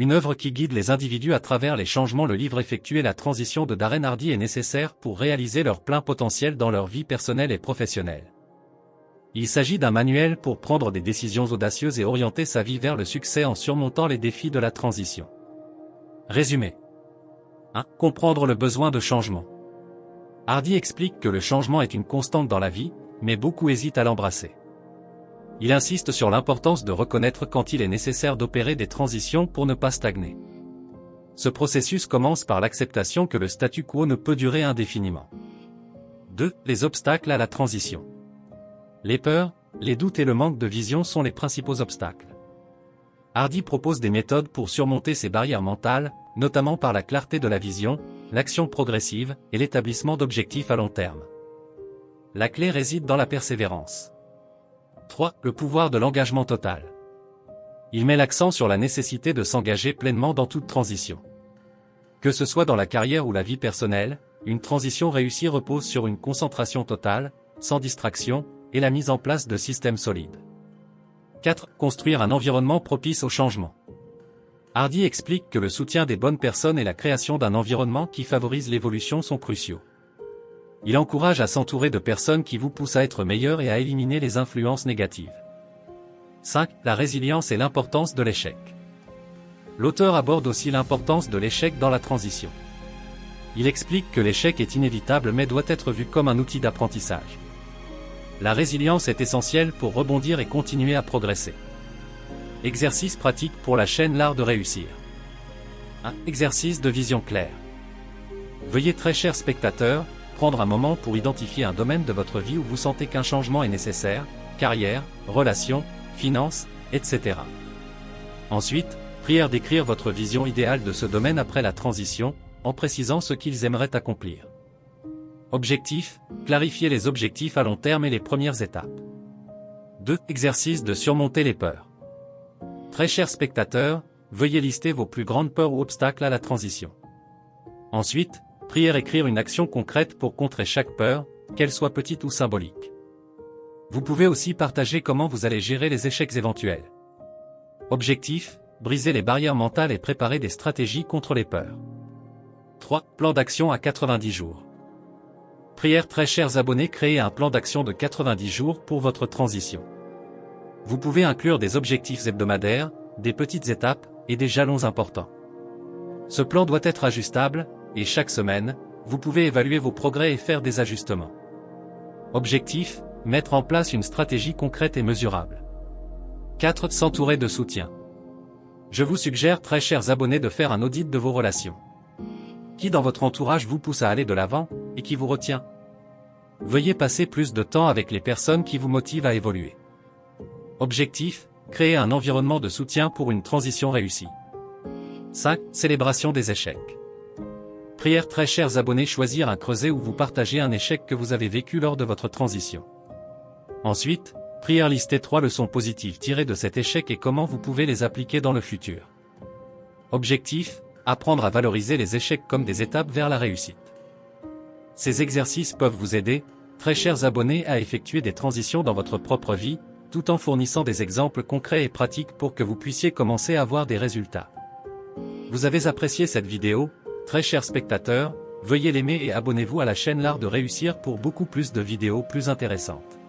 Une œuvre qui guide les individus à travers les changements. Le livre Effectuer la transition de Darren Hardy est nécessaire pour réaliser leur plein potentiel dans leur vie personnelle et professionnelle. Il s'agit d'un manuel pour prendre des décisions audacieuses et orienter sa vie vers le succès en surmontant les défis de la transition. Résumé. 1. Comprendre le besoin de changement. Hardy explique que le changement est une constante dans la vie, mais beaucoup hésitent à l'embrasser. Il insiste sur l'importance de reconnaître quand il est nécessaire d'opérer des transitions pour ne pas stagner. Ce processus commence par l'acceptation que le statu quo ne peut durer indéfiniment. 2. Les obstacles à la transition. Les peurs, les doutes et le manque de vision sont les principaux obstacles. Hardy propose des méthodes pour surmonter ces barrières mentales, notamment par la clarté de la vision, l'action progressive et l'établissement d'objectifs à long terme. La clé réside dans la persévérance. 3. Le pouvoir de l'engagement total. Il met l'accent sur la nécessité de s'engager pleinement dans toute transition. Que ce soit dans la carrière ou la vie personnelle, une transition réussie repose sur une concentration totale, sans distraction, et la mise en place de systèmes solides. 4. Construire un environnement propice au changement. Hardy explique que le soutien des bonnes personnes et la création d'un environnement qui favorise l'évolution sont cruciaux. Il encourage à s'entourer de personnes qui vous poussent à être meilleur et à éliminer les influences négatives. 5. La résilience et l'importance de l'échec. L'auteur aborde aussi l'importance de l'échec dans la transition. Il explique que l'échec est inévitable mais doit être vu comme un outil d'apprentissage. La résilience est essentielle pour rebondir et continuer à progresser. Exercice pratique pour la chaîne L'Art de réussir. 1. Exercice de vision claire. Veuillez, très chers spectateurs, prendre un moment pour identifier un domaine de votre vie où vous sentez qu'un changement est nécessaire, carrière, relations, finances, etc. Ensuite, prière d'écrire votre vision idéale de ce domaine après la transition, en précisant ce qu'ils aimeraient accomplir. Objectif, clarifier les objectifs à long terme et les premières étapes. 2. Exercice de surmonter les peurs. Très chers spectateurs, veuillez lister vos plus grandes peurs ou obstacles à la transition. Ensuite, prière écrire une action concrète pour contrer chaque peur, qu'elle soit petite ou symbolique. Vous pouvez aussi partager comment vous allez gérer les échecs éventuels. Objectif, briser les barrières mentales et préparer des stratégies contre les peurs. 3. Plan d'action à 90 jours. Prière, très chers abonnés, créez un plan d'action de 90 jours pour votre transition. Vous pouvez inclure des objectifs hebdomadaires, des petites étapes, et des jalons importants. Ce plan doit être ajustable, et chaque semaine, vous pouvez évaluer vos progrès et faire des ajustements. Objectif, mettre en place une stratégie concrète et mesurable. 4. S'entourer de soutien. Je vous suggère, très chers abonnés, de faire un audit de vos relations. Qui dans votre entourage vous pousse à aller de l'avant, et qui vous retient? Veuillez passer plus de temps avec les personnes qui vous motivent à évoluer. Objectif, créer un environnement de soutien pour une transition réussie. 5. Célébration des échecs. Prière, très chers abonnés, choisir un creuset où vous partagez un échec que vous avez vécu lors de votre transition. Ensuite, prière, lister 3 leçons positives tirées de cet échec et comment vous pouvez les appliquer dans le futur. Objectif, apprendre à valoriser les échecs comme des étapes vers la réussite. Ces exercices peuvent vous aider, très chers abonnés, à effectuer des transitions dans votre propre vie, tout en fournissant des exemples concrets et pratiques pour que vous puissiez commencer à voir des résultats. Vous avez apprécié cette vidéo, très chers spectateurs, veuillez l'aimer et abonnez-vous à la chaîne L'Art de réussir pour beaucoup plus de vidéos plus intéressantes.